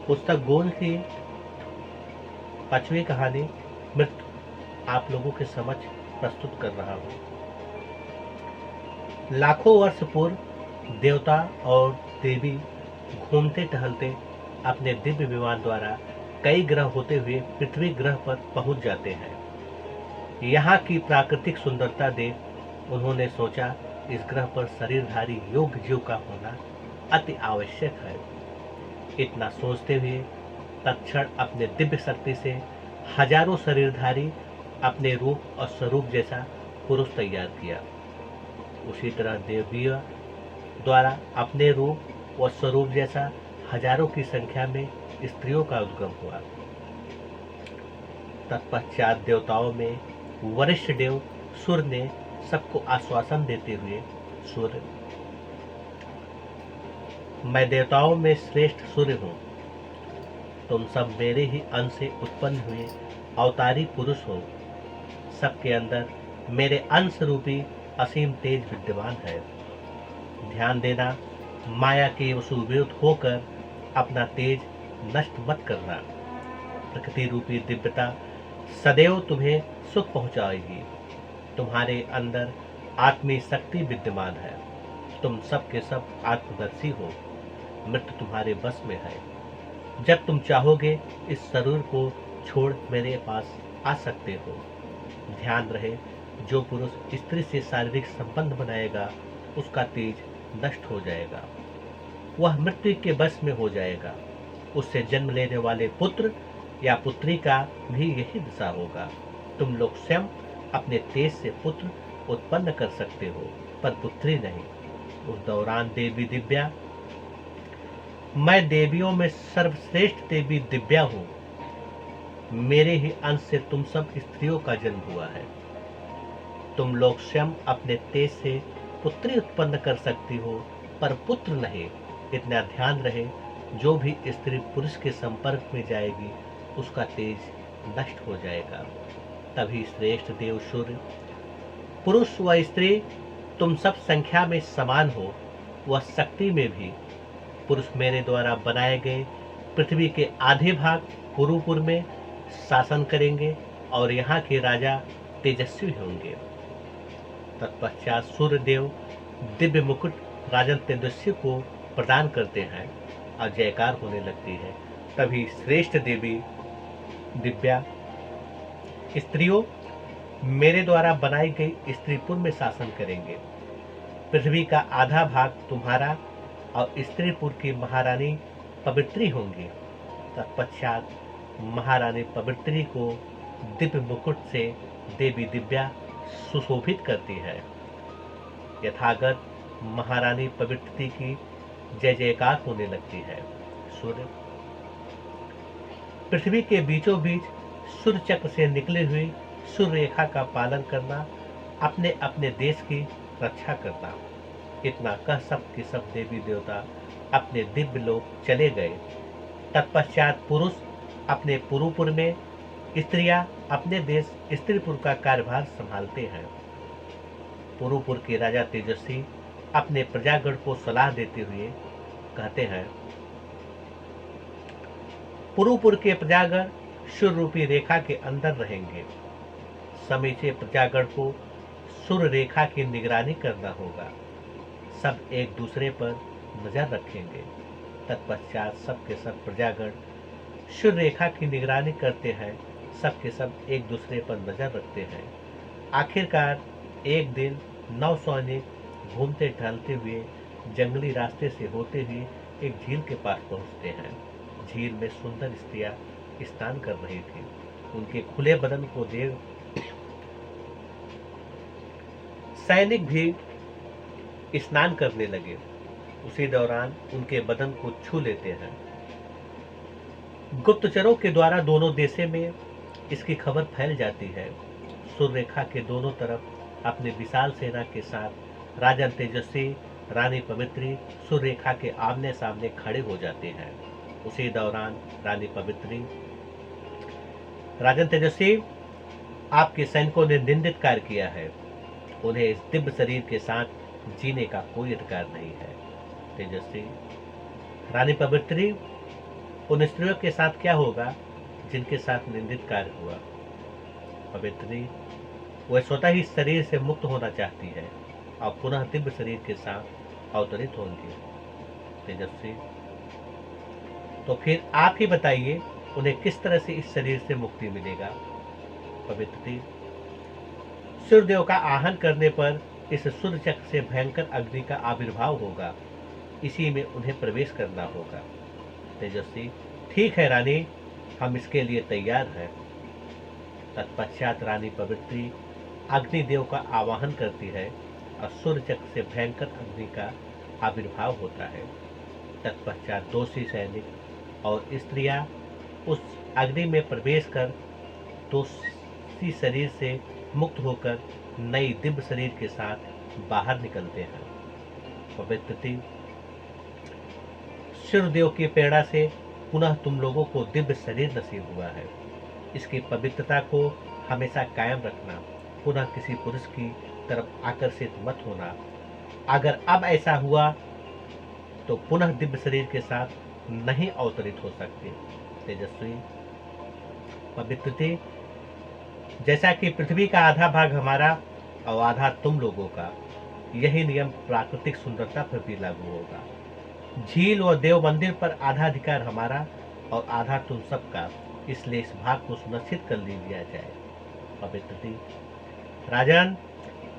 पुस्तक गोल की 5वीं कहानी मृत्यु आप लोगों के समक्ष प्रस्तुत कर रहा हूँ। लाखों वर्ष पूर्व देवता और देवी घूमते टहलते अपने दिव्य विमान द्वारा कई ग्रह होते हुए पृथ्वी ग्रह पर पहुंच जाते हैं। यहाँ की प्राकृतिक सुंदरता देख उन्होंने सोचा इस ग्रह पर शरीरधारी योग्य जीव का होना अति आवश्यक है। इतना सोचते हुए तत्क्षण अपने दिव्य शक्ति से हजारों शरीरधारी अपने रूप और स्वरूप जैसा पुरुष तैयार किया। उसी तरह देवियों द्वारा अपने रूप और स्वरूप जैसा हजारों की संख्या में स्त्रियों का उद्गम हुआ। तत्पश्चात देवताओं में वरिष्ठ देव सूर्य ने सबको आश्वासन देते हुए, सूर्य, मैं देवताओं में श्रेष्ठ सूर्य हूँ, तुम सब मेरे ही अंश से उत्पन्न हुए अवतारी पुरुष हो। सबके अंदर मेरे अंश रूपी असीम तेज विद्यमान है। ध्यान देना, माया के वशीभूत होकर अपना तेज नष्ट मत करना। प्रकृति रूपी दिव्यता सदैव तुम्हें सुख पहुंचाएगी। तुम्हारे अंदर आत्मीय शक्ति विद्यमान है। तुम सब के सब आत्मदर्शी हो। मृत्यु तुम्हारे बस में है। जब तुम चाहोगे इस शरीर को छोड़ मेरे पास आ सकते हो। ध्यान रहे, जो पुरुष स्त्री से शारीरिक संबंध बनाएगा उसका तेज नष्ट हो जाएगा, वह मृत्यु के बस में हो जाएगा। उससे जन्म लेने वाले पुत्र या पुत्री का भी यही दशा होगा। तुम लोग स्वयं अपने तेज से पुत्र उत्पन्न कर सकते हो, पर पुत्री नहीं। उस दौरान देवी दिव्या, मैं देवियों में सर्वश्रेष्ठ देवी दिव्या हूँ। मेरे ही अंश से तुम सब स्त्रियों का जन्म हुआ है। तुम लोग स्वयं अपने तेज से पुत्री उत्पन्न कर सकती हो, पर पुत्र नहीं। इतना ध्यान रहे, जो भी स्त्री पुरुष के संपर्क में जाएगी उसका तेज नष्ट हो जाएगा। तभी श्रेष्ठ देव सूर्य, पुरुष व स्त्री तुम सब संख्या में समान हो, वह शक्ति में भी। पुरुष मेरे द्वारा बनाए गए पृथ्वी के आधे भाग कुरुपुर में शासन करेंगे और यहाँ के राजा तेजस्वी होंगे। तत्पश्चात सूर्य देव दिव्य मुकुट राजन तेजस्वी को प्रदान करते हैं और जयकार होने लगती है। तभी श्रेष्ठ देवी दिव्या, स्त्रियों मेरे द्वारा बनाई गई स्त्रीपुर में शासन करेंगे। पृथ्वी का आधा भाग तुम्हारा और स्त्रीपुर की महारानी पवित्री होंगी। तत्पश्चात महारानी पवित्री को दिव्य मुकुट से देवी दिव्या सुशोभित करती है। यथागत महारानी पवित्री की जय जयकार होने लगती है। सूर्य, पृथ्वी के बीचों बीच सूर्य चक्र से निकली हुई सूर्य रेखा का पालन करना, अपने अपने देश की रक्षा करना। इतना कह सब के सब देवी देवता अपने दिव्य लोक चले गए। तत्पश्चात पुरुष अपने पुरुपुर में, स्त्रियां अपने देश स्त्रीपुर का कार्यभार संभालते हैं। पुरुपुर के राजा तेजस्वी अपने प्रजागण को सलाह देते हुए कहते हैं, पुरुपुर के प्रजागण सूर्य रूपी रेखा के अंदर रहेंगे। समूचे प्रजागण को सूर्य रेखा की निगरानी करना होगा। सब एक दूसरे पर नजर रखेंगे। तत्पश्चात सब के सब प्रजागण सूर्य रेखा की निगरानी करते हैं। सब के सब एक दूसरे पर नजर रखते हैं। आखिरकार एक दिन 9 सैनिक घूमते टहलते हुए जंगली रास्ते से होते हुए एक झील के पास पहुंचते हैं। झील में सुंदर स्त्रियां स्नान कर रही थी। उनके खुले बदन को देख सैनिक भी स्नान करने लगे। उसी दौरान उनके बदन को छू लेते हैं। गुप्तचरों के द्वारा दोनों देशों में इसकी खबर फैल जाती है। सूर्य रेखा के दोनों तरफ अपनी विशाल सेना के साथ राजा तेजस्वी, रानी पवित्री सूर्य रेखा के आमने सामने खड़े हो जाते हैं। उसी दौरान रानी पवित्री, राजन तेजस्वी, आपके सैनिकों ने निंदित कार्य किया है। उन्हें इस दिव्य शरीर के साथ जीने का कोई अधिकार नहीं है। तेजस्वी, रानी पवित्री, उन स्त्रियों के साथ क्या होगा जिनके साथ निंदित कार्य हुआ? पवित्री, वह स्वतः ही शरीर से मुक्त होना चाहती है और पुनः दिव्य शरीर के साथ अवतरित होंगी। तेजस्वी, तो फिर आप ही बताइए उन्हें किस तरह से इस शरीर से मुक्ति मिलेगा? पवित्री, सूर्यदेव का आहन करने पर इस सूर्य चक्र से भयंकर अग्नि का आविर्भाव होगा, इसी में उन्हें प्रवेश करना होगा। तेजस्वी, ठीक है रानी, हम इसके लिए तैयार हैं। तत्पश्चात रानी पवित्री अग्निदेव का आवाहन करती है और सूर्य चक्र से भयंकर अग्नि का आविर्भाव होता है। तत्पश्चात दोषी सैनिक और स्त्रियां उस अग्नि में प्रवेश कर दोषी शरीर से मुक्त होकर नई दिव्य शरीर के साथ बाहर निकलते हैं। पवित्रति, सूर्यदेव की प्रेरणा से पुनः तुम लोगों को दिव्य शरीर नसीब हुआ है। इसकी पवित्रता को हमेशा कायम रखना, पुनः किसी पुरुष की तरफ आकर्षित मत होना। अगर अब ऐसा हुआ तो पुनः दिव्य शरीर के साथ नहीं अवतरित हो सकते। तेजस्वी, पवित्रति, जैसा कि पृथ्वी का आधा भाग हमारा और आधा तुम लोगों का, यही नियम प्राकृतिक सुंदरता पर भी लागू होगा। झील और देव मंदिर पर आधा अधिकार हमारा और आधा तुम सबका, इसलिए इस भाग को सुनिश्चित कर लिया जाए। पवित्रति, राजन,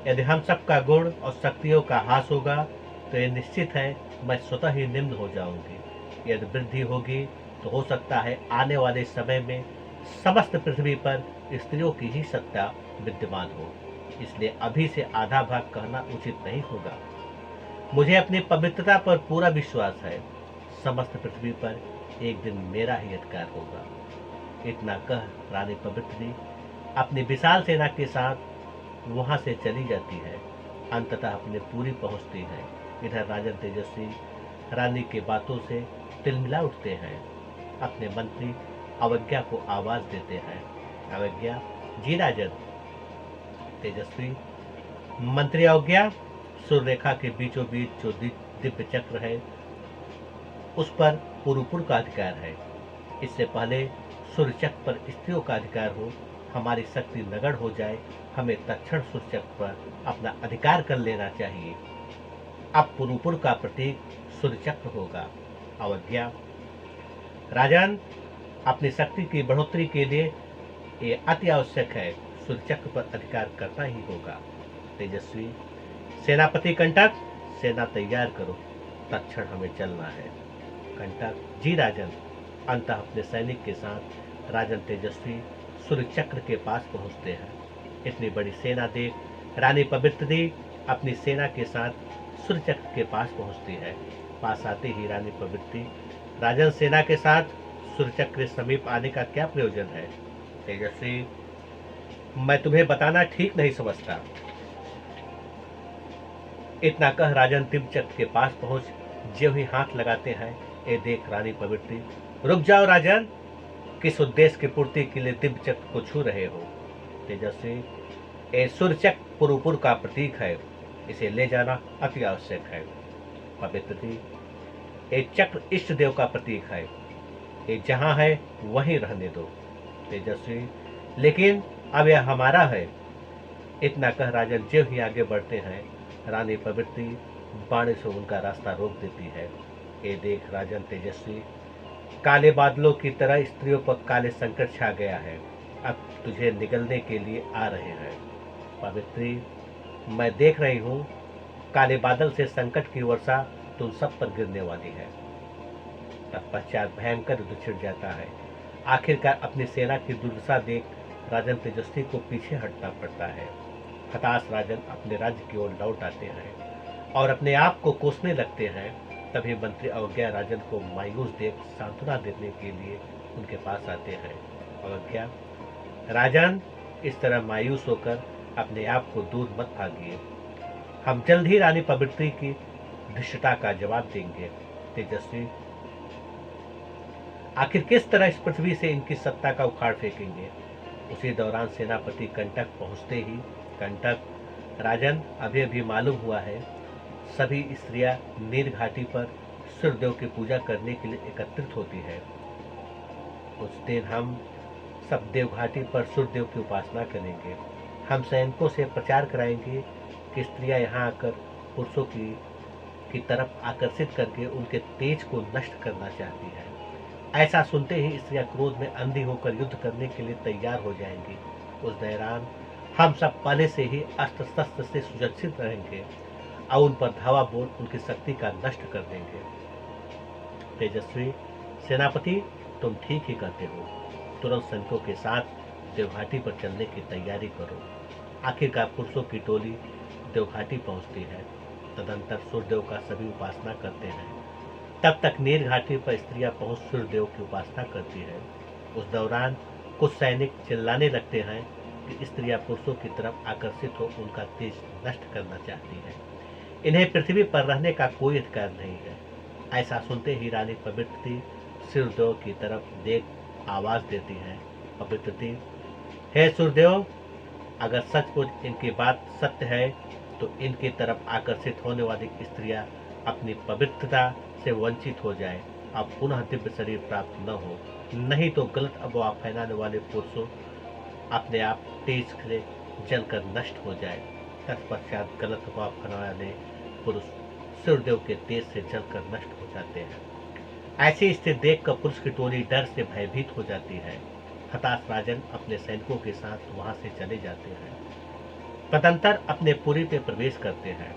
यदि हम सबका गुण और शक्तियों का हास होगा तो यह निश्चित है मैं स्वतः ही निम्न हो जाऊंगी। यदि वृद्धि होगी तो हो सकता है आने वाले समय में समस्त पृथ्वी पर स्त्रियों की ही सत्ता विद्यमान हो, इसलिए अभी से आधा भाग कहना उचित नहीं होगा। मुझे अपनी पवित्रता पर पूरा विश्वास है। समस्त पृथ्वी पर एक दिन मेरा ही अधिकार होगा। इतना कह रानी पवित्री अपनी विशाल सेना के साथ वहां से चली जाती है। अंततः अपने पूरी पहुंचती है। इधर राजन तेजस्वी रानी के बातों से तिलमिला उठते हैं। अपने मंत्री अवज्ञा को आवाज देते हैं। अवज्ञा, जी राजन। तेजस्वी, मंत्री अवज्ञा, सूर्य रेखा के बीचों बीच जो दिव्य चक्र है उस पर पुरुपुर का अधिकार है। इससे पहले सूर्य चक्र पर स्त्रियों का अधिकार हो, हमारी शक्ति नगण्य हो जाए, हमें तत्क्षण सूर्य चक्र पर अपना अधिकार कर लेना चाहिए। अब पुरुपुर का प्रतीक सूर्य चक्र होगा। अवज्ञा, राजन, अपनी शक्ति की बढ़ोतरी के लिए ये अति आवश्यक है, सूर्य चक्र पर अधिकार करना ही होगा। तेजस्वी, सेनापति कंटक, सेना तैयार करो, तत्क्षण हमें चलना है। कंटक, जी राजन। अंततः अपने सैनिक के साथ राजन तेजस्वी सूर्य चक्र के पास पहुंचते हैं। इतनी बड़ी सेना देख रानी पवित्री अपनी सेना के साथ सूर्य चक्र के पास पहुंचती है। पास आते ही रानी पवित्री, राजन, सेना के साथ सूर्य चक्र के समीप आने का क्या प्रयोजन है? तेजस्वी, मैं तुम्हें बताना ठीक नहीं समझता। इतना कह राजन दिव्य चक्र के पास पहुंच जो ही हाथ लगाते हैं, ये देख रानी पवित्री, रुक जाओ राजन, किस उद्देश्य की पूर्ति के लिए दिव्य चक्र को छू रहे हो? तेजस्वी, ये सूर्य चक्र पुरुपुर का प्रतीक है, इसे ले जाना अति आवश्यक है। पवित्रति, ये चक्र इष्ट देव का प्रतीक है, ये जहां है वहीं रहने दो। तेजस्वी, लेकिन अब यह हमारा है। इतना कह राजन जो ही आगे बढ़ते हैं, रानी पवित्री बाणे से उनका रास्ता रोक देती है। ये देख राजन तेजस्वी, काले बादलों की तरह स्त्रियों पर काले संकट छा गया है, अब तुझे निगलने के लिए आ रहे हैं। पवित्री, मैं देख रही हूँ, काले बादल से संकट की वर्षा तुम सब पर गिरने वाली है। तत्पश्चात भयंकर युद्ध छिड़ जाता है। आखिरकार अपनी सेना की दुर्दशा देख राजन तेजस्वी को पीछे हटना पड़ता है। हताश राजन अपने राज्य की ओर लौट आते हैं और अपने आप को कोसने लगते हैं। तभी मंत्री अवज्ञा राजन को मायूस देख सांत्वना देने के लिए उनके पास आते हैं। अवज्ञा, राजन, इस तरह मायूस होकर अपने आप को दूर मत भागिए, हम जल्द ही रानी पवित्री की धृष्टता का जवाब देंगे। तेजस्वी, आखिर किस तरह इस पृथ्वी से इनकी सत्ता का उखाड़ फेंकेंगे? उसी दौरान सेनापति कंटक पहुंचते ही, कंटक, राजन, अभी अभी मालूम हुआ है सभी स्त्रियां नीर घाटी पर सूर्यदेव की पूजा करने के लिए एकत्रित होती है। उस दिन हम सब देवघाटी पर सूर्यदेव की उपासना करेंगे। हम सैनिकों से प्रचार कराएंगे कि स्त्रियां यहाँ आकर पुरुषों की तरफ आकर्षित करके उनके तेज को नष्ट करना चाहती है। ऐसा सुनते ही स्त्रियां क्रोध में अंधी होकर युद्ध करने के लिए तैयार हो जाएंगी। उस दौरान हम सब पहले से ही अस्त्र शस्त्र से सुरक्षित रहेंगे और उन पर धावा बोल उनकी शक्ति का नष्ट कर देंगे। तेजस्वी सेनापति, तुम ठीक ही कहते हो। तुरंत सैनिकों के साथ देवघाटी पर चलने की तैयारी करो। आखिरकार पुरुषों की टोली देवघाटी पहुंचती है। तदंतर सूर्यदेव का सभी उपासना करते हैं। तब तक नीर घाटी पर स्त्रियां पहुंच सूर्यदेव की उपासना करती है। उस दौरान कुछ सैनिक चिल्लाने लगते हैं कि स्त्रियां पुरुषों की तरफ आकर्षित हो उनका तेज नष्ट करना चाहती है। इन्हें पृथ्वी पर रहने का कोई अधिकार नहीं है। ऐसा सुनते ही रानी पवित्रती सूर्यदेव की तरफ देख आवाज देती है, पवित्रती, हे सूर्यदेव, अगर सचमुच इनकी बात सत्य है तो इनकी तरफ आकर्षित होने वाली स्त्रियां अपनी पवित्रता से वंचित हो जाए, अब पुनः दिव्य शरीर प्राप्त न हो, नहीं तो गलत अफवाह फैलाने वाले पुरुषों अपने आप तेज से जलकर नष्ट हो जाए। तत्पश्चात गलत अफवाह फैलाने वाले पुरुष सूर्यदेव के तेज से जलकर नष्ट हो जाते हैं। ऐसी स्थिति देखकर पुरुष की टोली डर से भयभीत हो जाती है। हताश राजन अपने सैनिकों के साथ वहां से चले जाते हैं। तदंतर अपने पुरी पे प्रवेश करते हैं।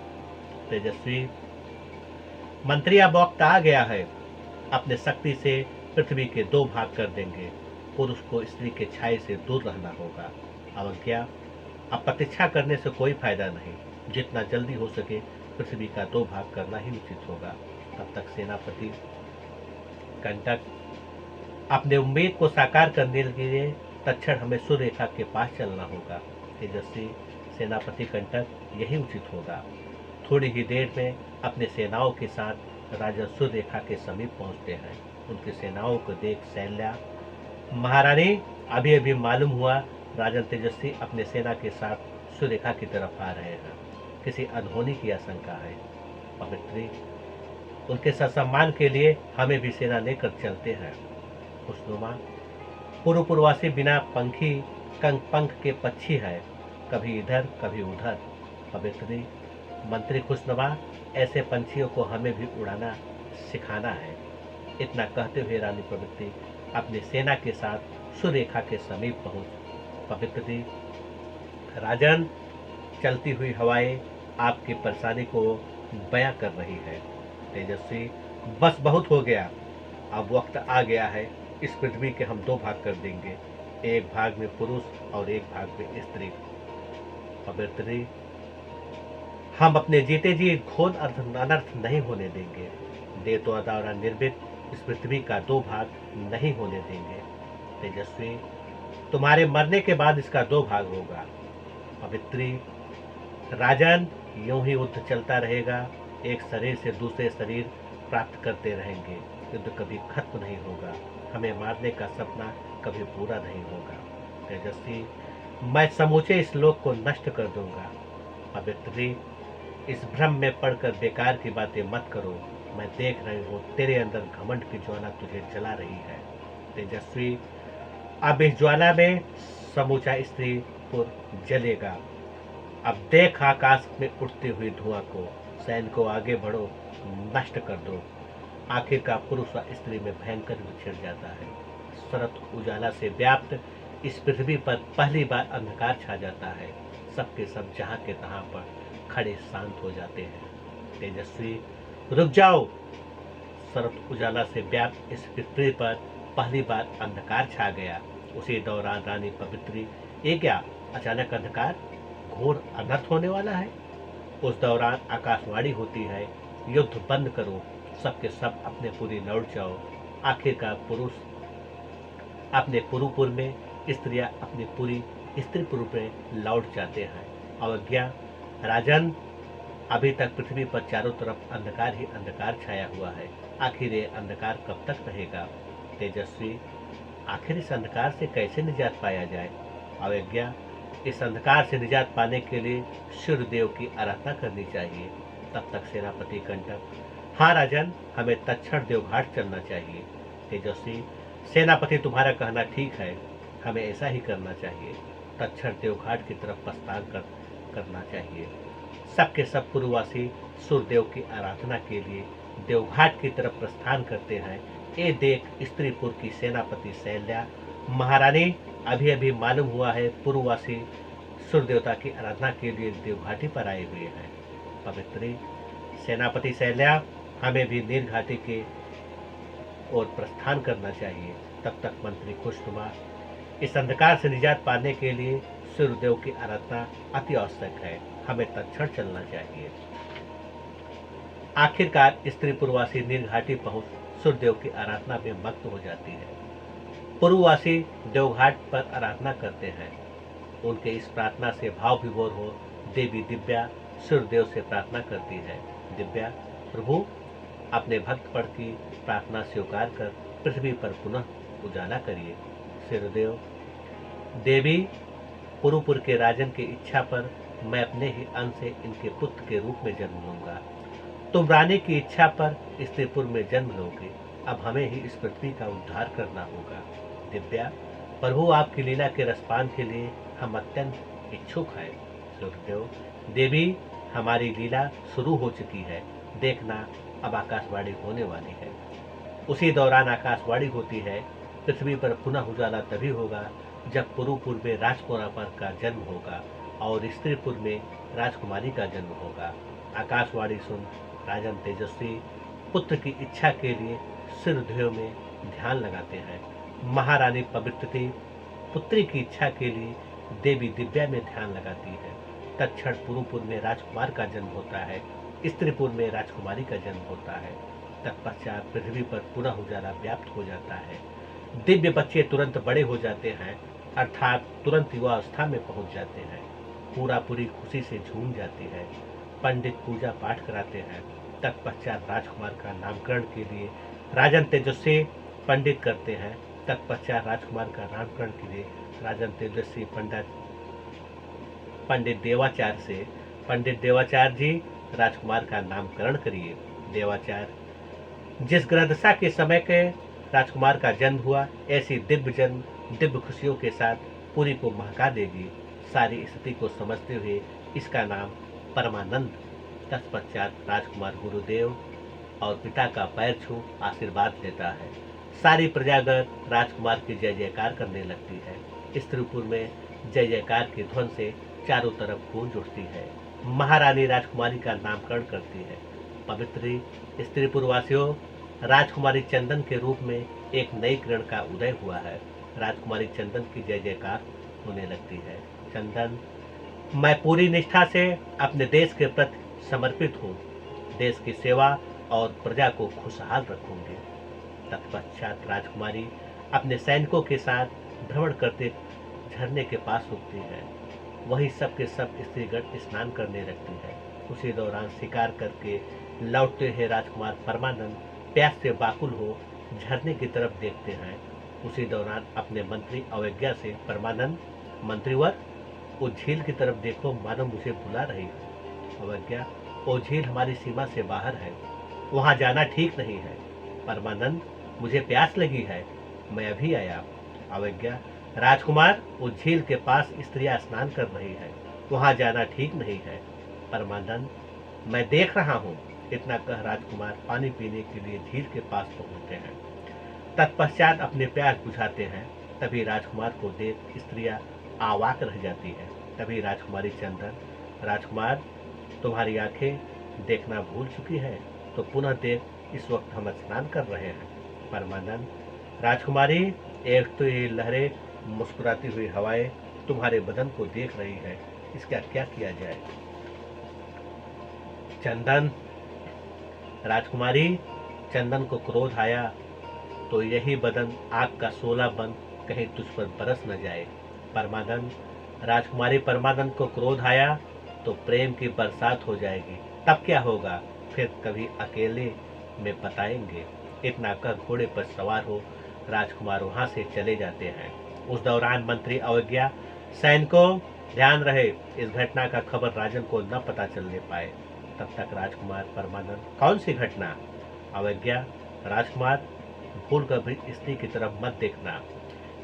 तेजस्वी मंत्री, अब वक्त आ गया है। अपने शक्ति से पृथ्वी के 2 भाग कर देंगे। पुरुष को स्त्री के छाये से दूर रहना होगा। अवज्ञा, अब प्रतीक्षा करने से कोई फायदा नहीं। जितना जल्दी हो सके पृथ्वी का 2 भाग करना ही उचित होगा। तब तक सेनापति कंटक, अपने उम्मीद को साकार करने के लिए तत्क्षण हमें सूर्य रेखा के पास चलना होगा। तेजस्वी सेनापति कंटक, यही उचित होगा। थोड़ी ही देर में अपने सेनाओं के साथ राजा सूर्य रेखा के समीप पहुंचते हैं। उनकी सेनाओं को देख शैल्या, महारानी, अभी अभी मालूम हुआ राजन तेजस्वी अपने सेना के साथ सूर्य रेखा की तरफ आ रहे हैं। किसी अनहोनी की आशंका है। पवित्री, उनके सम्मान के लिए हमें भी सेना लेकर चलते हैं। खुशनुमा, पूर्ववासी बिना पंखी पंख के पक्षी है, कभी इधर कभी उधर। पवित्री, मंत्री खुशनुमा, ऐसे पंछियों को हमें भी उड़ाना सिखाना है। इतना कहते हुए रानी पवित्री अपनी सेना के साथ सुरेखा के समीप पहुंच। पवित्री, राजन, चलती हुई हवाएं आपकी परेशानी को बयां कर रही है। तेजस्वी, बस बहुत हो गया। अब वक्त आ गया है। इस पृथ्वी के हम 2 भाग कर देंगे, एक भाग में पुरुष और एक भाग में स्त्री। पवित्री, हम अपने जीते जी घोर अनर्थ नहीं होने देंगे। देवता द्वारा निर्मित इस पृथ्वी का 2 भाग नहीं होने देंगे। तेजस्वी, तुम्हारे मरने के बाद इसका 2 भाग होगा। पवित्री, राजन, यूं ही युद्ध चलता रहेगा। एक शरीर से दूसरे शरीर प्राप्त करते रहेंगे। युद्ध कभी खत्म नहीं होगा। हमें मारने का सपना कभी पूरा नहीं होगा। तेजस्वी, मैं समूचे इस लोक को नष्ट कर दूंगा। पवित्री, इस भ्रम में पड़कर बेकार की बातें मत करो। मैं देख रही हूँ तेरे अंदर घमंड की ज्वाला तुझे जला रही है। तेजस्वी, अब इस ज्वाला में समूचा स्त्रीपुर जलेगा। अब देख आकाश में उठती हुई धुआं को। सैनिकों, आगे बढ़ो, नष्ट कर दो। आखिरकार पुरुष और स्त्री में भयंकर युद्ध छिड़ जाता है। शरत उजाला से व्याप्त इस पृथ्वी पर पहली बार अंधकार छा जाता है। सबके सब जहां के तहां पर खड़े शांत हो जाते हैं। तेजस्वी, रुक जाओ। शरत उजाला से व्याप्त इस पृथ्वी पर पहली बार अंधकार छा गया। उसी दौरान रानी पवित्री, ये क्या अचानक अंधकार? घोर अनर्थ होने वाला है। उस दौरान आकाशवाणी होती है, युद्ध बंद करो, सबके सब अपने पुरी लौट जाओ। आखिरकार पुरुष अपने पुरुपुर में, स्त्रियां अपनी पूरी स्त्रीपुर में लौट जाते हैं। अवज्ञा, राजन, अभी तक पृथ्वी पर चारों तरफ अंधकार ही अंधकार छाया हुआ है। आखिर ये अंधकार कब तक रहेगा? तेजस्वी, आखिर इस अंधकार से कैसे निजात पाया जाए? अवज्ञा, इस अंधकार से निजात पाने के लिए सूर्यदेव की आराधना करनी चाहिए। तब तक सेनापति कंटक, हाँ राजन, हमें तत्क्षण देवघाट चलना चाहिए। तेजस्वी, सेनापति तुम्हारा कहना ठीक है, हमें ऐसा ही करना चाहिए। तत्क्षण देवघाट की तरफ प्रस्थान करना चाहिए। सबके सब पूर्ववासी सूर्यदेव की आराधना के लिए देवघाट की तरफ प्रस्थान करते हैं। ये देख स्त्रीपुर की सेनापति शैल्या महारानी, अभी अभी मालूम हुआ है पूर्ववासी सूर्य देवता की आराधना के लिए देवघाटी पर आए हुए हैं। पवित्री सेनापति शैल्या, हमें भी नील घाटी के ओर प्रस्थान करना चाहिए। तब तक मंत्री खुशनुमा, इस अंधकार से निजात पाने के लिए सूर्यदेव की आराधना अति आवश्यक है, हमें तत्क्षण चलना चाहिए। आखिरकार स्त्री पूर्ववासी नील घाटी पहुंच सूर्यदेव की आराधना में मग्न हो जाती है। पूर्ववासी देवघाट पर आराधना करते हैं। उनके इस प्रार्थना से भाव विभोर हो देवी दिव्या सूर्यदेव से प्रार्थना करती है। दिव्या, प्रभु अपने भक्त पर की प्रार्थना स्वीकार कर पृथ्वी पर पुनः उजाला करिए। सूर्यदेव, देवी, पुरुपुर के राजन की इच्छा पर मैं अपने ही अंश से इनके पुत्र के रूप में जन्म लूंगा। तुम रानी की इच्छा पर स्त्रीपुर में जन्म लोगे। अब हमें ही इस पृथ्वी का उद्धार करना होगा। दिव्या, प्रभु आपकी लीला के रसपान के लिए हम अत्यंत इच्छुक हैं। सूर्यदेव, देवी, हमारी लीला शुरू हो चुकी है, देखना अब आकाशवाणी होने वाली है। उसी दौरान आकाशवाणी होती है, पृथ्वी पर पुनः उजाला तभी होगा जब पुरुपुर में राजकुमार का जन्म होगा और स्त्रीपुर में राजकुमारी का जन्म होगा। आकाशवाणी सुन राजन तेजस्वी पुत्र की इच्छा के लिए सूर्यदेव में ध्यान लगाते हैं। महारानी पवित्रती पुत्री की इच्छा के लिए देवी दिव्या में ध्यान लगाती है। तत्क्षण पुरुपुर में राजकुमार का जन्म होता है, स्त्रीपुर में राजकुमारी का जन्म होता है। तत्पश्चात पृथ्वी पर पुनः उजाला व्याप्त हो जाता है। दिव्य बच्चे तुरंत बड़े हो जाते हैं, अर्थात तुरंत युवावस्था में पहुंच जाते हैं। पूरी खुशी से झूम जाती है। पंडित पूजा पाठ कराते हैं। तत्पश्चात राजकुमार का नामकरण के लिए राजन तेजस्वी पंडित करते हैं। तत्पश्चात राजकुमार का नामकरण के लिए राजन तेजस्वी पंडित देवाचार्य से, पंडित देवाचार्य जी राजकुमार का नामकरण करिए। देवाचार्य, जिस ग्रहदशा के समय के राजकुमार का जन्म हुआ, ऐसी दिव्य खुशियों के साथ पूरी को महका देगी। सारी स्थिति को समझते हुए इसका नाम परमानंद। तत्पश्चात राजकुमार गुरुदेव और पिता का पैर छू आशीर्वाद लेता है। सारी प्रजागण राजकुमार की जय जयकार करने लगती है। स्त्रीपुर में जय जयकार के ध्वन से चारों तरफ गूंज उठती है। महारानी राजकुमारी का नामकरण करती है। पवित्री स्त्रीपुर वासियों, राजकुमारी चंदन के रूप में एक नई किरण का उदय हुआ है। राजकुमारी चंदन की जय जयकार होने लगती है। चंदन, मैं पूरी निष्ठा से अपने देश के प्रति समर्पित हूँ। देश की सेवा और प्रजा को खुशहाल रखूंगी। तत्पश्चात राजकुमारी अपने सैनिकों के साथ भ्रमण करते झरने के पास रुकती है। वही सबके सब स्त्रीगण स्नान करने लगती है। उसी दौरान शिकार करके लौटते हुए राजकुमार परमानंद प्यास से बाकुल हो झरने की तरफ देखते हैं। उसी दौरान अपने मंत्री अवज्ञा से, परमानंद मंत्रीवर, वो झील की तरफ देखो, मानो मुझे बुला रही हो। अवज्ञा, वो झील हमारी सीमा से बाहर है, वहां जाना ठीक नहीं है। परमानंद, मुझे प्यास लगी है, मैं अभी आया। अवज्ञा, राजकुमार, वो झील के पास स्त्रियां स्नान कर रही है, वहां जाना ठीक नहीं है। परमानंद, मैं देख रहा हूँ। इतना कह राजकुमार पानी पीने के लिए झील के पास पहुंचते हैं। तत्पश्चात अपने प्यास बुझाते हैं। तभी राजकुमार को देख स्त्रियां आवाक रह जाती है। तभी राजकुमारी चंदन, राजकुमार, तुम्हारी आंखें देखना भूल चुकी है, तो पुनः देख, इस वक्त हम स्नान कर रहे हैं। परमानंद, राजकुमारी, एक तो ये लहरें, मुस्कुराती हुई हवाएं तुम्हारे बदन को देख रही है, इसका क्या किया जाए। चंदन, राजकुमारी, चंदन को क्रोध आया तो यही बदन आग का शोला बन कहीं तुझ पर बरस न जाए। परमानंद, राजकुमारी, परमानंद को क्रोध आया तो प्रेम की बरसात हो जाएगी, तब क्या होगा, फिर कभी अकेले में बताएंगे। इतना कर घोड़े पर सवार हो राजकुमार वहां से चले जाते हैं। उस दौरान मंत्री अवज्ञा, सैनिकों ध्यान रहे, इस घटना का खबर राजन को न पता चलने पाए। तब तक राजकुमार परमानंद, कौन सी घटना। अवज्ञा, राजकुमार, भूल कर भी स्त्री की तरफ मत देखना।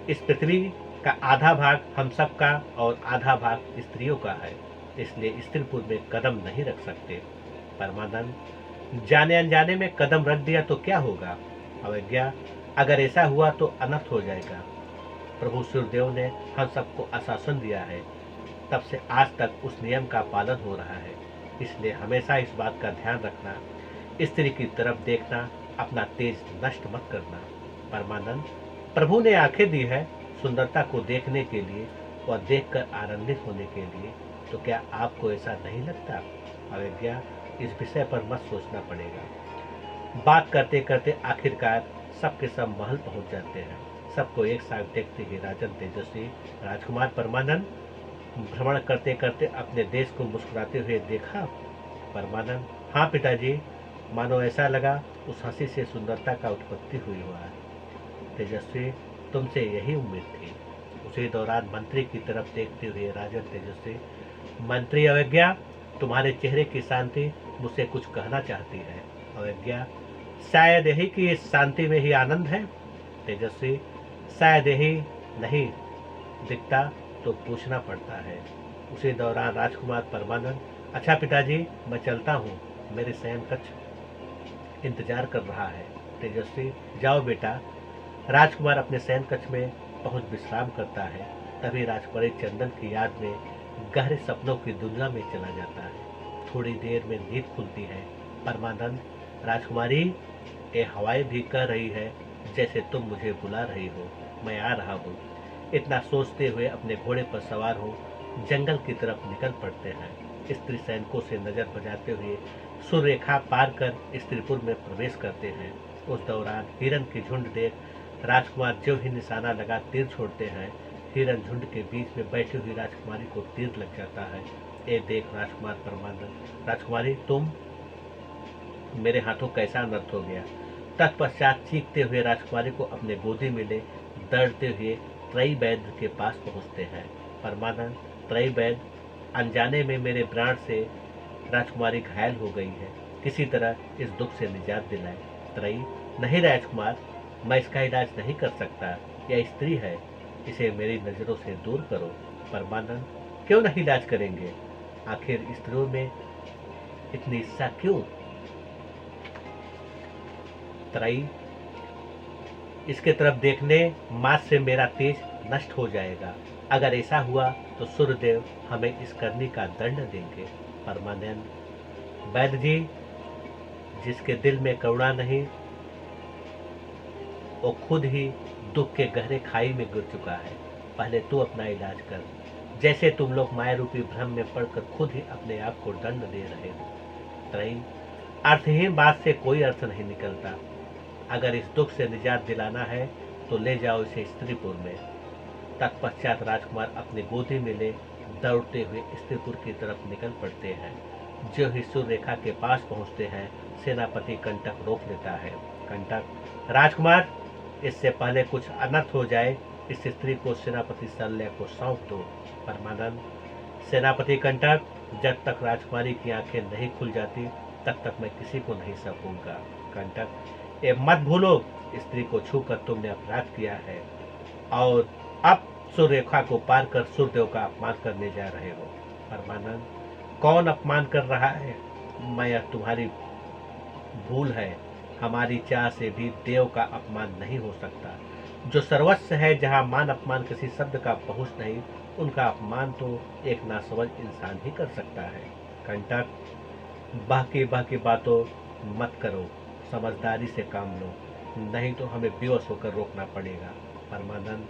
इस पृथ्वी का आधा भाग हम सब का और आधा भाग स्त्रियों का है, इसलिए स्त्रीपुर में कदम नहीं रख सकते। परमानंद, जाने अनजाने में कदम रख दिया तो क्या होगा? अवज्ञा, अगर ऐसा हुआ तो अनर्थ हो जाएगा। प्रभु सूर्यदेव ने हम सबको आश्वासन दिया है, तब से आज तक उस नियम का पालन हो रहा है, इसलिए हमेशा इस बात का ध्यान रखना, स्त्री की तरफ देखना, अपना तेज नष्ट मत करना। परमानंद, प्रभु ने आंखें दी है सुंदरता को देखने के लिए और देखकर आनंदित होने के लिए, तो क्या आपको ऐसा नहीं लगता? अवज्ञा, इस विषय पर मत सोचना पड़ेगा। बात करते करते आखिरकार सबके सब महल पहुंच जाते हैं। सबको एक साथ देखते ही राजन तेजस्वी राजकुमार परमानंद भ्रमण करते करते अपने देश को मुस्कुराते हुए देखा। परमानंद, हाँ पिताजी, मानो ऐसा लगा उस हंसी से सुंदरता का उत्पत्ति हुई हुआ है। तेजस्वी, तुमसे यही उम्मीद थी। उसी दौरान मंत्री की तरफ देखते हुए राजन तेजस्वी, मंत्री अवज्ञा, तुम्हारे चेहरे की शांति मुझसे कुछ कहना चाहती है। अवज्ञा, शायद यही कि इस शांति में ही आनंद है। तेजस्वी, शायद यही नहीं दिखता तो पूछना पड़ता है। उसी दौरान राजकुमार परमानंद, अच्छा पिताजी, मैं चलता हूँ, मेरे शयन कक्ष इंतजार कर रहा है। तेजस्वी, जाओ बेटा। राजकुमार अपने शयन कक्ष में पहुंच विश्राम करता है। तभी राजकुमारी चंदन की याद में गहरे सपनों की दुनिया में चला जाता है। थोड़ी देर में नींद खुलती है। परमानंद, राजकुमारी, ये हवाएं भी कह रही है जैसे तुम मुझे बुला रही हो, मैं आ रहा हूँ। इतना सोचते हुए अपने घोड़े पर सवार हो जंगल की तरफ निकल पड़ते हैं। स्त्री सैनिकों से नजर बचाते हुए सूर्यरेखा पार कर स्त्रीपुर में प्रवेश करते हैं। उस दौरान हिरन की झुंड देख राजकुमार जो ही निशाना लगा तीर छोड़ते हैं। हिरन झुंड के बीच में बैठी हुई राजकुमारी को तीर लग जाता है। ये देख राजकुमार परमानंद, राजकुमारी, तुम, मेरे हाथों कैसा अनर्थ हो गया। तत्पश्चात चीखते हुए राजकुमारी को अपने गोदी में ले दौड़ते हुए त्रयी वैद्य के पास पहुंचते हैं। परमानंद, त्रयी वैद्य, अनजाने में मेरे प्राण से राजकुमारी घायल हो गई है, किसी तरह इस दुख से निजात दिलाए। त्रयी, नहीं राजकुमार, मैं इसका इलाज नहीं कर सकता, यह स्त्री है, इसे मेरी नजरों से दूर करो। परमानंद, क्यों नहीं इलाज करेंगे? आखिर स्त्रियों में इतनी ईर्ष्या क्यों? त्रयी, इसके तरफ देखने मात्र से मेरा तेज नष्ट हो जाएगा। अगर ऐसा हुआ तो सूर्यदेव हमें इस करनी का दंड देंगे। परमानंद, वैद्य जी, जिसके दिल में करुणा नहीं वो खुद ही दुख के गहरे खाई में गिर चुका है। पहले तू अपना इलाज कर। जैसे तुम लोग माया रूपी भ्रम में पड़कर खुद ही अपने आप को दंड दे रहे हो। त्रयी, अर्थहीन बात से कोई अर्थ नहीं निकलता। अगर इस दुख से निजात दिलाना है तो ले जाओ इसे स्त्रीपुर में। तत्पश्चात राजकुमार अपनी गोदी में ले दौड़ते हुए स्त्रीपुर की तरफ निकल पड़ते हैं। जो ही सूर्य रेखा के पास पहुंचते हैं, सेनापति कंटक रोक लेता है। कंटक, राजकुमार, इससे पहले कुछ अनर्थ हो जाए, इस स्त्री को सेनापति शल्य को सौंप दो। परमानंद, सेनापति कंटक, जब तक राजकुमारी की आंखें नहीं खुल जाती तब तक मैं किसी को नहीं सौंपूंगा। कंटक, ये मत भूलो, स्त्री को छूकर तुमने अपराध किया है और अब सूर्यरेखा को पार कर सूर्यदेव का अपमान करने जा रहे हो। परमानंद, कौन अपमान कर रहा है? मैं, यह तुम्हारी भूल है। हमारी चाह से भी देव का अपमान नहीं हो सकता। जो सर्वस्व है, जहाँ मान अपमान किसी शब्द का पहुँच नहीं, उनका अपमान तो एक नासमझ इंसान ही कर सकता है। कंटक, बाकी बातों मत करो, समझदारी से काम लो, नहीं तो हमें बेहोश होकर रोकना पड़ेगा। परमानंद,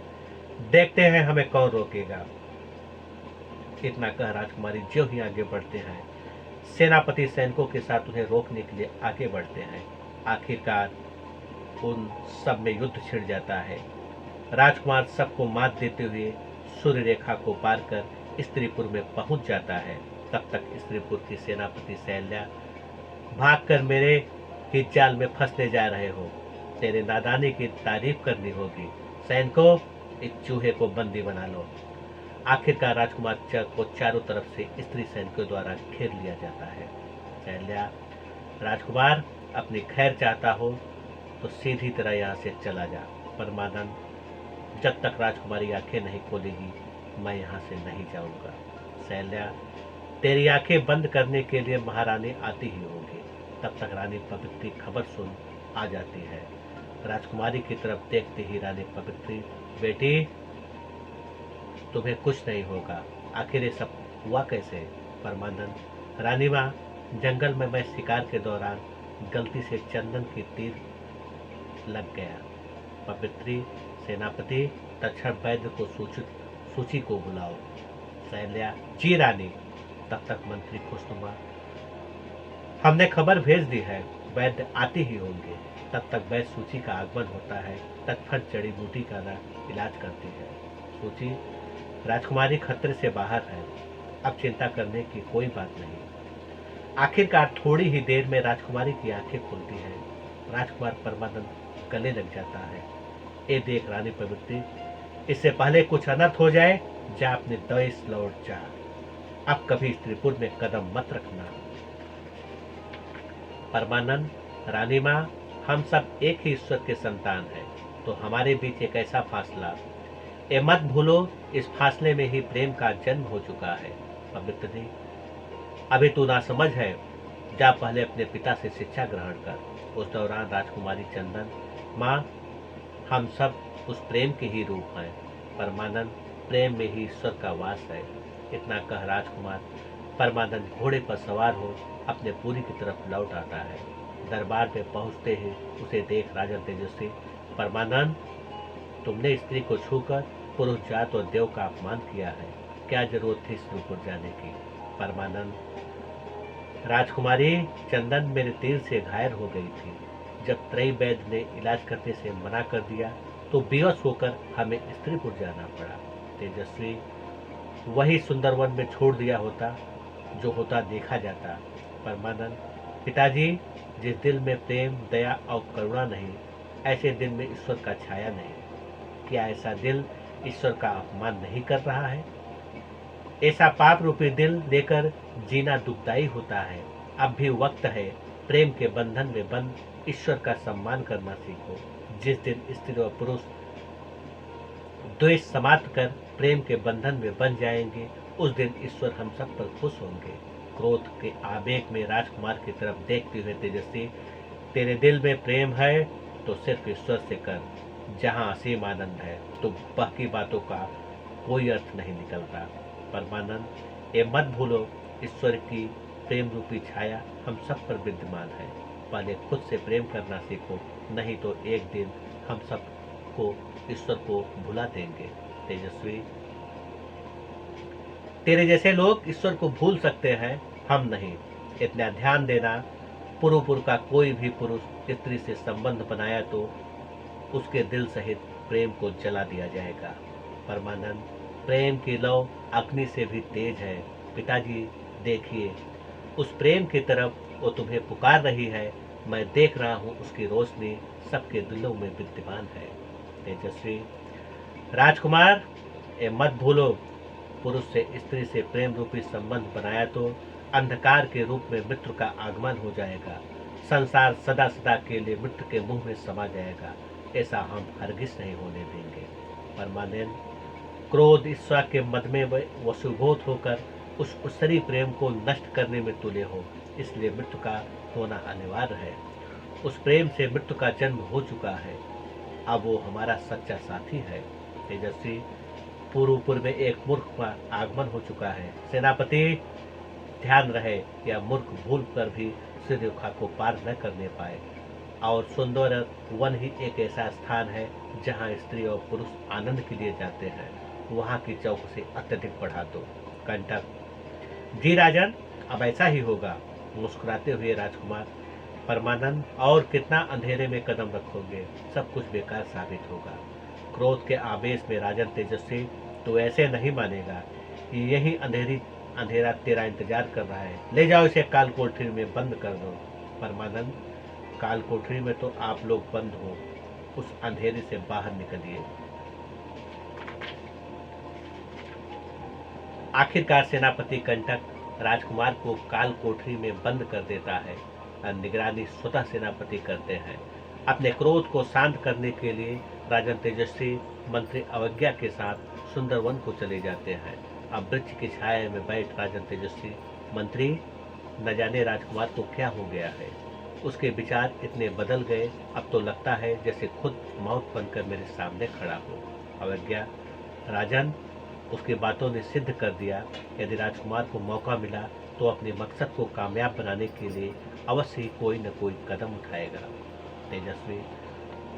देखते हैं हमें कौन रोकेगा। इतना कह राजकुमारी जो ही आगे बढ़ते हैं, सेनापति सैनिकों के साथ उन्हें रोकने के लिए आगे बढ़ते हैं। आखिरकार उन सब में युद्ध छिड़ जाता है। राजकुमार सबको मात देते हुए सूर्य रेखा को पार कर स्त्रीपुर में पहुंच जाता है। तब तक स्त्रीपुर की सेनापति शैल्या, भागकर मेरे ही जाल में फंसने जा रहे हो, तेरे नादानी की तारीफ करनी होगी। सैनिकों, इस चूहे को बंदी बना लो। आखिरकार राजकुमार को चारों तरफ से स्त्री सैनिकों द्वारा घेर लिया जाता है। शैल्या, राजकुमार, अपनी खैर चाहता हो तो सीधी तरह यहाँ से चला जा। परमानंद, जब तक राजकुमारी आंखें नहीं खोलेगी मैं यहाँ से नहीं जाऊंगा। शैल्या, तेरी आंखें बंद करने के लिए महारानी आती ही होगी। तब तक रानी पवित्री खबर सुन आ जाती है। राजकुमारी की तरफ देखते ही रानी पवित्री, बेटी तुम्हें कुछ नहीं होगा। आखिर ये सब हुआ कैसे? परमानंद, रानी माँ, जंगल में मैं शिकार के दौरान गलती से चंदन की तीर लग गया। पवित्री, सेनापति, तक्षण वैद्य को सूची को बुलाओ। शैल्या, जी रानी। तब तक मंत्री खुशनुमा, हमने खबर भेज दी है, वैद्य आते ही होंगे। तब तक वैद्य सूची का आगमन होता है। तत्फट जड़ी बूटी का इलाज करती है। सूची, राजकुमारी खतरे से बाहर है, अब चिंता करने की कोई बात नहीं। आखिरकार थोड़ी ही देर में राजकुमारी की आंखें खुलती हैं। राजकुमार परमानंद गले लग जाता है। ए देख रानी पवित्री, इससे पहले कुछ अनर्थ हो जाए, जा अपने देश लौट जा। अब कभी स्त्रीपुर में कदम मत रखना। परमानंद, रानी माँ, हम सब एक ही ईश्वर के संतान हैं, तो हमारे बीच एक ऐसा फासला, ये मत भूलो, इस फासले में ही प्रेम का जन्म हो चुका है। पवित्री, अभी तू ना समझ है, जा पहले अपने पिता से शिक्षा ग्रहण कर। उस दौरान राजकुमारी चंदन, माँ, हम सब उस प्रेम के ही रूप हैं। परमानंद, प्रेम में ही ईश्वर का वास है। इतना कह राजकुमार परमानंद घोड़े पर सवार हो अपने पुरी की तरफ लौट आता है। दरबार में पहुंचते ही उसे देख राजा तेजस्वी, परमानंद, तुमने स्त्री को छूकर पुरुष जात और देव का अपमान किया है, क्या जरूरत थी स्त्रीपुर जाने की? परमानंद, राजकुमारी चंदन मेरे तीर से घायल हो गई थी। जब त्रयी वैद्य ने इलाज करने से मना कर दिया तो बेहोश होकर हमें स्त्रीपुर जाना पड़ा। तेजस्वी, वही सुंदरवन में छोड़ दिया होता, जो होता देखा जाता। परमानंद, पिताजी, जिस दिल में प्रेम, दया और करुणा नहीं, ऐसे दिल में ईश्वर का छाया नहीं। क्या ऐसा दिल ईश्वर का अपमान नहीं कर रहा है? ऐसा पाप रूपी दिल लेकर जीना दुखदायी होता है। अब भी वक्त है, प्रेम के बंधन में बंद ईश्वर का सम्मान करना सीखो। जिस दिन स्त्री और पुरुष द्वेष समाप्त कर प्रेम के बंधन में बन जाएंगे, उस दिन ईश्वर हम सब पर खुश होंगे। क्रोध के आवेग में राजकुमार की तरफ देखते हुए तेजस्वी, तेरे दिल में प्रेम है तो सिर्फ ईश्वर से कर, जहाँ असीम आनंद है तो बाकी बातों का कोई अर्थ नहीं निकलता। परमानंद, ये मत भूलो, ईश्वर की प्रेम रूपी छाया हम सब पर विद्यमान है। पहले खुद से प्रेम करना सीखो, नहीं तो एक दिन हम सब को ईश्वर को भुला देंगे। तेजस्वी, तेरे जैसे लोग ईश्वर को भूल सकते हैं, हम नहीं। इतना ध्यान देना, पुरुपुर का कोई भी पुरुष स्त्री से संबंध बनाया तो उसके दिल सहित प्रेम को जला दिया जाएगा। परमानंद, प्रेम की लौ अग्नि से भी तेज है। पिताजी देखिए, उस प्रेम की तरफ वो तुम्हें पुकार रही है, मैं देख रहा हूँ, उसकी रोशनी सबके दिलों में विद्यमान है। तेजस्वी, राजकुमार, ये मत भूलो, पुरुष से स्त्री से प्रेम रूपी संबंध बनाया तो अंधकार के रूप में मृत्यु का आगमन हो जाएगा। संसार सदा सदा के लिए मृत्यु के मुंह में समा जाएगा। ऐसा हम हरगिज नहीं होने देंगे। परमानंद, क्रोध ईर्ष्या के मद में वशीभूत होकर उस उत्सरी प्रेम को नष्ट करने में तुले हो, इसलिए मृत्यु का होना अनिवार्य है। उस प्रेम से मृत्यु का जन्म हो चुका है, अब वो हमारा सच्चा साथी है। तेजस्वी, पूर्व में एक मूर्ख का आगमन हो चुका है। सेनापति, ध्यान रहे, यह मूर्ख भूल कर भी रेखा को पार न करने पाए। और सुंदर वन ही एक ऐसा स्थान है जहाँ स्त्री और पुरुष आनंद के लिए जाते हैं। वहाँ की चौकसी अत्यधिक बढ़ा दो। कंटक, जी राजन, अब ऐसा ही होगा। मुस्कुराते हुए राजकुमार, परमानंद, और कितना अंधेरे में कदम रखोगे, सब कुछ बेकार साबित होगा। क्रोध के आवेश में राजन तेजस्वी, तो ऐसे नहीं मानेगा, यही अंधेरा तेरा इंतजार कर रहा है। ले जाओ इसे काल कोठरी में बंद कर दो। परमानंद, काल कोठरी में तो आप लोग बंद हो, उस अंधेरे से बाहर निकलिए। आखिरकार सेनापति कंटक राजकुमार को काल कोठरी में बंद कर देता है और निगरानी स्वतः सेनापति करते हैं। अपने क्रोध को शांत करने के लिए राजन तेजस्वी मंत्री अवज्ञा के साथ सुंदरवन को चले जाते हैं। अब वृक्ष की छाया में बैठ राजन तेजस्वी मंत्री न जाने राजकुमार को क्या हो गया है। उसके विचार इतने बदल गए, अब तो लगता है जैसे खुद मौत बनकर मेरे सामने खड़ा हो। अवज्ञा, राजन, उसकी बातों ने सिद्ध कर दिया, यदि राजकुमार को मौका मिला तो अपने मकसद को कामयाब बनाने के लिए अवश्य ही कोई न कोई कदम उठाएगा। तेजस्वी,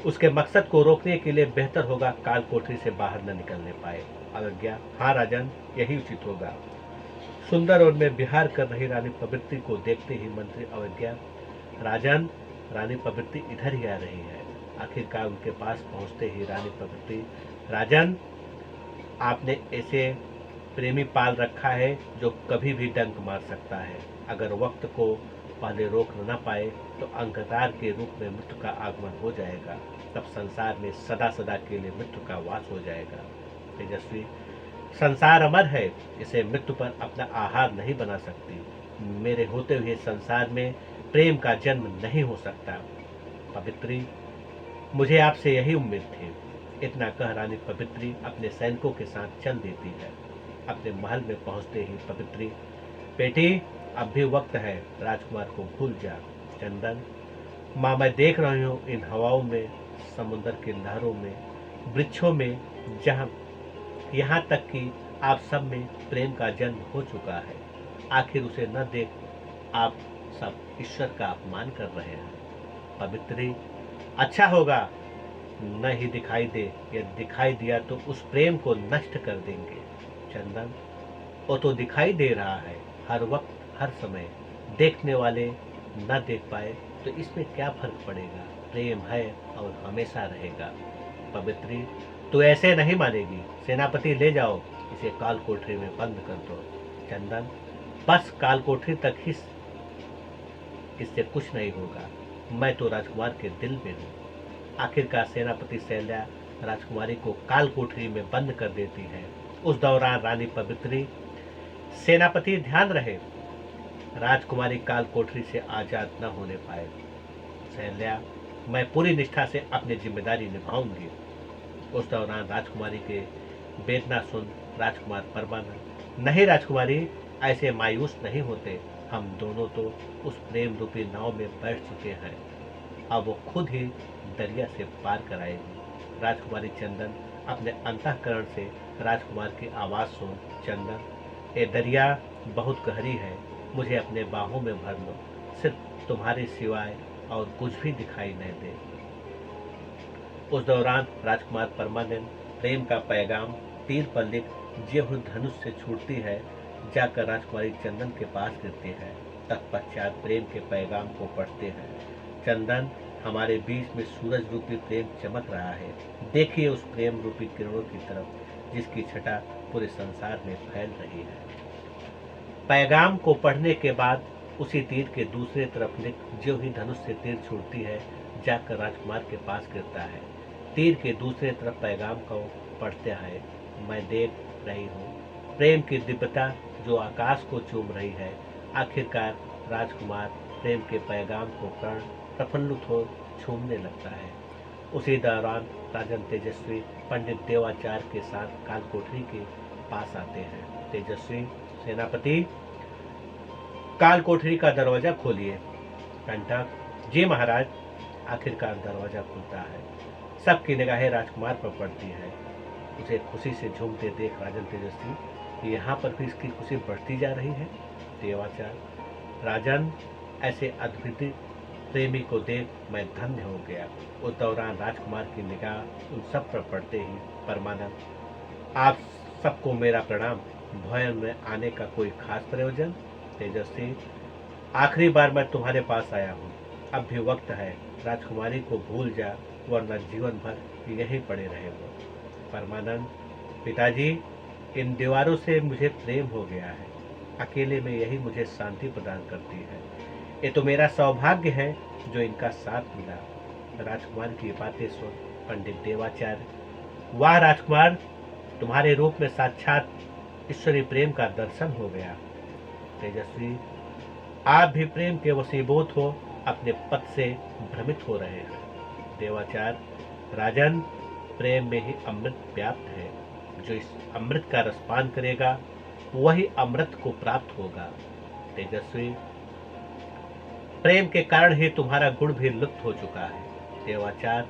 उसके मकसद को रोकने के लिए बेहतर होगा काल कोठरी से बाहर न निकलने पाए। अवज्ञा, हाँ राजन, यही उचित होगा। सुंदर और में विहार कर रही रानी पवित्री को देखते ही मंत्री अवज्ञा, राजन, रानी पवित्री इधर ही आ रही है। आखिरकार उनके पास पहुंचते ही रानी पवित्री, राजन, आपने ऐसे प्रेमी पाल रखा है जो कभी भी डंक मार सकता है। अगर वक्त को पहले रोक न पाए तो अंधकार के रूप में मृत्यु का आगमन हो जाएगा। तब संसार में सदा सदा के लिए मृत्यु का वास हो जाएगा। तेजस्वी, संसार अमर है, इसे मृत्यु पर अपना आहार नहीं बना सकती। मेरे होते हुए संसार में प्रेम का जन्म नहीं हो सकता। पवित्री, मुझे आपसे यही उम्मीद थी। इतना कह रानी पवित्री अपने सैनिकों के साथ चल देती है। अपने महल में पहुंचते ही पवित्री, बेटी, अब भी वक्त है, राजकुमार को भूल जा। चंदन, माँ, मैं देख रही हूँ इन हवाओं में, समुद्र की लहरों में, वृक्षों में, जहाँ यहाँ तक कि आप सब में प्रेम का जन्म हो चुका है। आखिर उसे न देख आप सब ईश्वर का अपमान कर रहे हैं। पवित्री, अच्छा होगा न ही दिखाई दे, यदि दिखाई दिया तो उस प्रेम को नष्ट कर देंगे। चंदन, वो तो दिखाई दे रहा है, हर वक्त हर समय। देखने वाले न देख पाए तो इसमें क्या फर्क पड़ेगा, प्रेम है और हमेशा रहेगा। पवित्री, तू ऐसे नहीं मानेगी, सेनापति ले जाओ, इसे काल कोठरी में बंद कर दो। चंदन, बस काल कोठरी तक ही, इससे कुछ नहीं होगा, मैं तो राजकुमार के दिल में हूँ। आखिरकार सेनापति शैल्या राजकुमारी को काल कोठरी में बंद कर देती है। उस दौरान रानी पवित्री, सेनापति ध्यान रहे, राजकुमारी काल कोठरी से आजाद न होने पाए। शैल्या, मैं पूरी निष्ठा से अपनी जिम्मेदारी निभाऊंगी। उस दौरान राजकुमारी के वेदना सुन राजकुमार परमानंद, नहीं राजकुमारी, ऐसे मायूस नहीं होते, हम दोनों तो उस प्रेम रूपी नाव में बैठ चुके हैं, अब वो खुद ही दरिया से पार कराएगी। राजकुमारी चंदन अपने अंतःकरण से राजकुमार की आवाज सुन, चंदन, ये दरिया बहुत गहरी है, मुझे अपने बाहों में भर लो, सिर्फ तुम्हारे सिवाय और कुछ भी दिखाई नहीं दे। उस दौरान राजकुमार परमानंद प्रेम का पैगाम तीर पर लिख जेहु धनुष से छूटती है, जाकर राजकुमारी चंदन के पास गिरती है। तत्पश्चात प्रेम के पैगाम को पढ़ते हैं। चंदन, हमारे बीच में सूरज रूपी प्रेम चमक रहा है, देखिए उस प्रेम रूपी किरणों की तरफ जिसकी छटा पूरे संसार में फैल रही है। पैगाम को पढ़ने के बाद उसी तीर के दूसरे तरफ लिख जो ही धनुष से तीर छूटती है, जाकर राजकुमार के पास गिरता है। तीर के दूसरे तरफ पैगाम को पढ़ते हैं, मैं देख रही हूँ प्रेम की दिव्यता जो आकाश को चूम रही है। आखिरकार राजकुमार प्रेम के पैगाम को पढ़ प्रफुल्लित हो झूमने लगता है। उसी दौरान राजन तेजस्वी पंडित देवाचार्य के साथ काल कोठरी के पास आते हैं। तेजस्वी, सेनापति, काल कोठरी का दरवाजा खोलिए। कंटक, जी महाराज। आखिरकार दरवाजा खुलता है। सबकी निगाहें राजकुमार पर पड़ती है। उसे खुशी से झूमते देख राजन तेजस्वी, यहाँ पर भी इसकी खुशी बढ़ती जा रही है। देवाचार्य, राजन, ऐसे अद्वितीय प्रेमी को देख मैं धन्य हो गया। उस दौरान राजकुमार की निगाह उन सब पर पड़ते ही, परमानंद, आप सबको मेरा प्रणाम। भवन में आने का कोई खास प्रयोजन? तेजस्वी, आखिरी बार मैं तुम्हारे पास आया हूँ, अब भी वक्त है, राजकुमारी को भूल जा, वरना जीवन भर यहीं पड़े रहे हो। परमानंद, पिताजी, इन दीवारों से मुझे प्रेम हो गया है, अकेले में यही मुझे शांति प्रदान करती है। ये तो मेरा सौभाग्य है जो इनका साथ मिला। राजकुमार की बातें सुन पंडित देवाचार्य, वाह राजकुमार, तुम्हारे रूप में साक्षात ईश्वरीय प्रेम का दर्शन हो गया। तेजस्वी, आप भी प्रेम के वशीभूत हो, अपने पद से भ्रमित हो रहे हैं। देवाचार राजन, प्रेम में ही अमृत व्याप्त है। जो इस अमृत का रसपान करेगा वही अमृत को प्राप्त होगा। तेजस्वी, प्रेम के कारण ही तुम्हारा गुण भी लुप्त हो चुका है। देवाचार,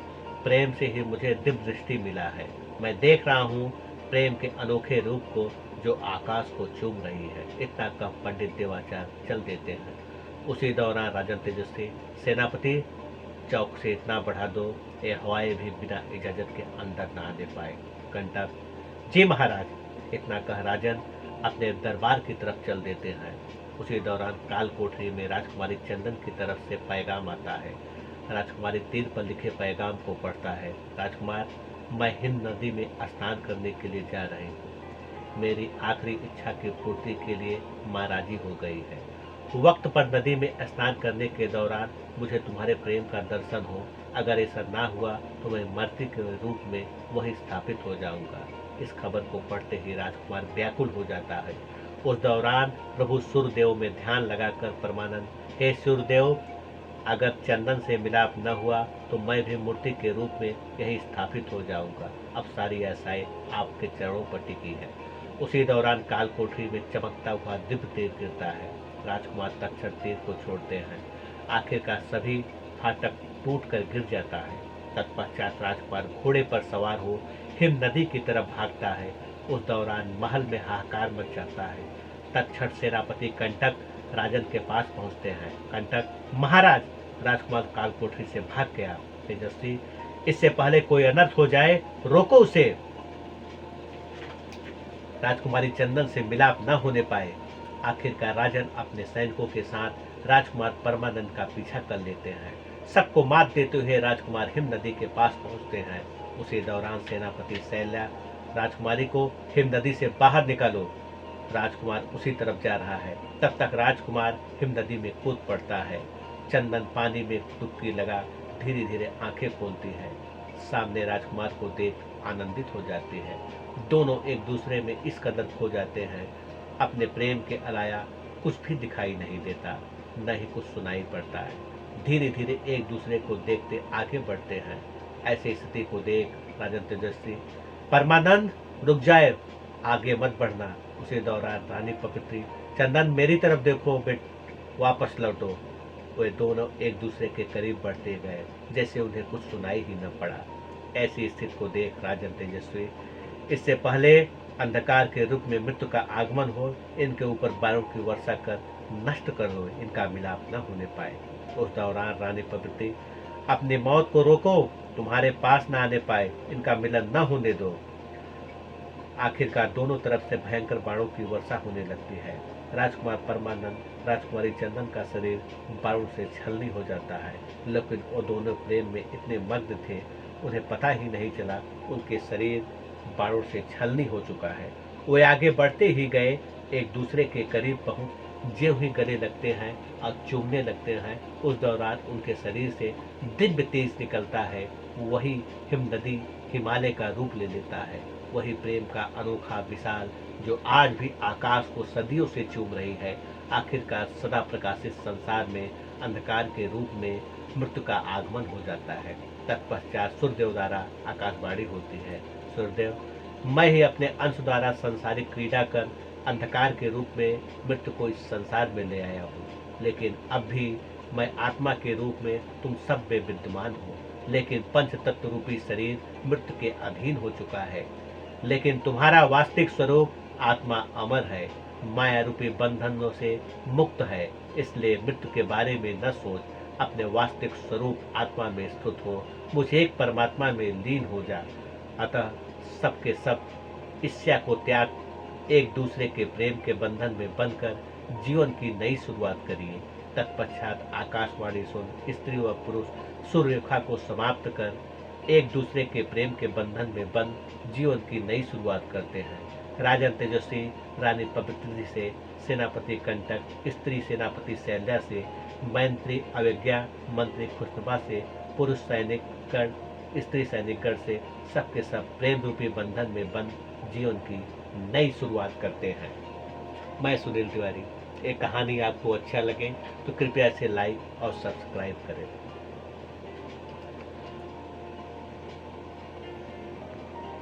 प्रेम से ही मुझे दिव्य दृष्टि मिला है। मैं देख रहा हूँ प्रेम के अनोखे रूप को जो आकाश को चूम रही है। इतना कह पंडित देवाचार चल देते हैं। उसी दौरान राजन तेजस्वी, सेनापति चौक से इतना बढ़ा दो ये हवाएं भी बिना इजाजत के अंदर ना आने पाए। कंटक, जी महाराज। इतना कह राजन अपने दरबार की तरफ चल देते हैं। उसी दौरान काल कोठरी में राजकुमारी चंदन की तरफ से पैगाम आता है। राजकुमारी तीर पर लिखे पैगाम को पढ़ता है। राजकुमार, मैं हिंद नदी में स्नान करने के लिए जा रही हूँ। मेरी आखिरी इच्छा की पूर्ति के लिए माँ राजी हो गई है। वक्त पर नदी में स्नान करने के दौरान मुझे तुम्हारे प्रेम का दर्शन हो। अगर ऐसा ना हुआ तो मैं मृत्यु के रूप में वहीं स्थापित हो जाऊंगा। इस खबर को पढ़ते ही राजकुमार व्याकुल हो जाता है। उस दौरान प्रभु सूर्यदेव में ध्यान लगाकर परमानंद, हे सूर्यदेव, अगर चंदन से मिलाप न हुआ तो मैं भी मूर्ति के रूप में यही स्थापित हो जाऊंगा। अब सारी आशाएं आपके चरणों पर टिकी है। उसी दौरान काल कोठरी में चमकता हुआ दिव्य तीर गिरता है। राजकुमार तक्षण तीर को छोड़ते हैं। आखिरकार सभी फाटक टूट कर गिर जाता है। तत्पश्चात राजकुमार घोड़े पर सवार हो हिम नदी की तरफ भागता है। उस दौरान महल में हाहाकार मच जाता है। तत्क्षण सेनापति कंटक राजन के पास पहुंचते हैं। कंटक, महाराज, राजकुमार काल कोठरी से भाग गया। तेजस्वी, इससे पहले कोई अनर्थ हो जाए, रोको उसे। राजकुमारी चंदन से मिलाप न होने पाए। आखिरकार राजन अपने सैनिकों के साथ राजकुमार परमानंद का पीछा कर लेते हैं। सबको मात देते हुए राजकुमार हिम नदी के पास पहुंचते हैं। उसी दौरान सेनापति शैल्या राजकुमारी को हिम नदी से बाहर निकालो। राजकुमार उसी तरफ जा रहा है। तब तक राजकुमार हिम नदी में कूद पड़ता है। चंदन पानी में डुबकी लगा धीरे धीरे आंखें खोलती है। सामने राजकुमार को देख आनंदित हो जाती है। दोनों एक दूसरे में इस कदर खो जाते हैं, अपने प्रेम के अलावा कुछ भी दिखाई नहीं देता, न ही कुछ सुनाई पड़ता है। धीरे धीरे एक दूसरे को देखते आगे बढ़ते हैं। ऐसी स्थिति को देख राजन तेजस्वी, परमानंद रुक जाए, आगे मत बढ़ना। उसी दौरान रानी पवित्री, चंदन मेरी तरफ देखो, वापस लौटो। वे दोनों एक दूसरे के करीब बढ़ते गए, जैसे उन्हें कुछ सुनाई ही न पड़ा। ऐसी स्थिति को देख राजन तेजस्वी, इससे पहले अंधकार के रूप में मृत्यु का आगमन हो, इनके ऊपर बाणों की वर्षा कर नष्ट कर दो, इनका मिलाप न होने पाए। उस दौरान रानी पवित्री, अपनी मौत को रोको, तुम्हारे पास न आने पाए, इनका मिलन न होने दो। आखिरकार दोनों तरफ से भयंकर बाणों की वर्षा होने लगती है। राजकुमार परमानंद, राजकुमारी चंदन का शरीर बाणों से छलनी हो जाता है, लेकिन वो दोनों प्रेम में इतने मग्न थे, उन्हें पता ही नहीं चला उनके शरीर बाणों से छलनी हो चुका है। वे आगे बढ़ते ही गए, एक दूसरे के करीब पहुंच ज्यों ही गले लगते हैं और चूमने लगते हैं। उस दौरान उनके शरीर से दिव्य तेज निकलता है। वही हिम नदी हिमालय का रूप ले लेता है। वही प्रेम का अनोखा विशाल जो आज भी आकाश को सदियों से चूम रही है। आखिरकार सदा प्रकाशित संसार में अंधकार के रूप में मृत्यु का आगमन हो जाता है। तत्पश्चात सूर्यदेव द्वारा आकाशवाणी होती है, सूर्यदेव, मैं ही अपने अंश द्वारा संसारिक क्रीड़ा कर अंधकार के रूप में मृत्यु को इस संसार में ले आया हूँ, लेकिन अब भी मैं आत्मा के रूप में तुम सब में विद्यमान हूँ। लेकिन पंच तत्व रूपी शरीर मृत्यु के अधीन हो चुका है, लेकिन तुम्हारा वास्तविक स्वरूप आत्मा अमर है, माया रूपी बंधनों से मुक्त है। इसलिए मृत्यु के बारे में न सोच, अपने वास्तविक स्वरूप आत्मा में स्थित हो, मुझे एक परमात्मा में लीन हो जा। अतः सबके सब ईर्ष्या को त्याग, एक दूसरे के प्रेम के बंधन में बंधकर जीवन की नई शुरुआत करिए। तत्पश्चात आकाशवाणी सुन स्त्री व पुरुष सूर्यरेखा को समाप्त कर एक दूसरे के प्रेम के बंधन में बंध जीवन की नई शुरुआत करते हैं। राजन तेजस्वी रानी पवित्री से, सेनापति कंटक, स्त्री सेनापति शैल्या से, मंत्री अवज्ञा, मंत्री खुशनुमा से, पुरुष सैनिक गण, स्त्री सैनिक गण से, सबके सब प्रेम रूपी बंधन में बंध जीवन की नई शुरुआत करते हैं। मैं सुनील तिवारी। ये कहानी आपको अच्छा लगे तो कृपया इसे लाइक और सब्सक्राइब करें।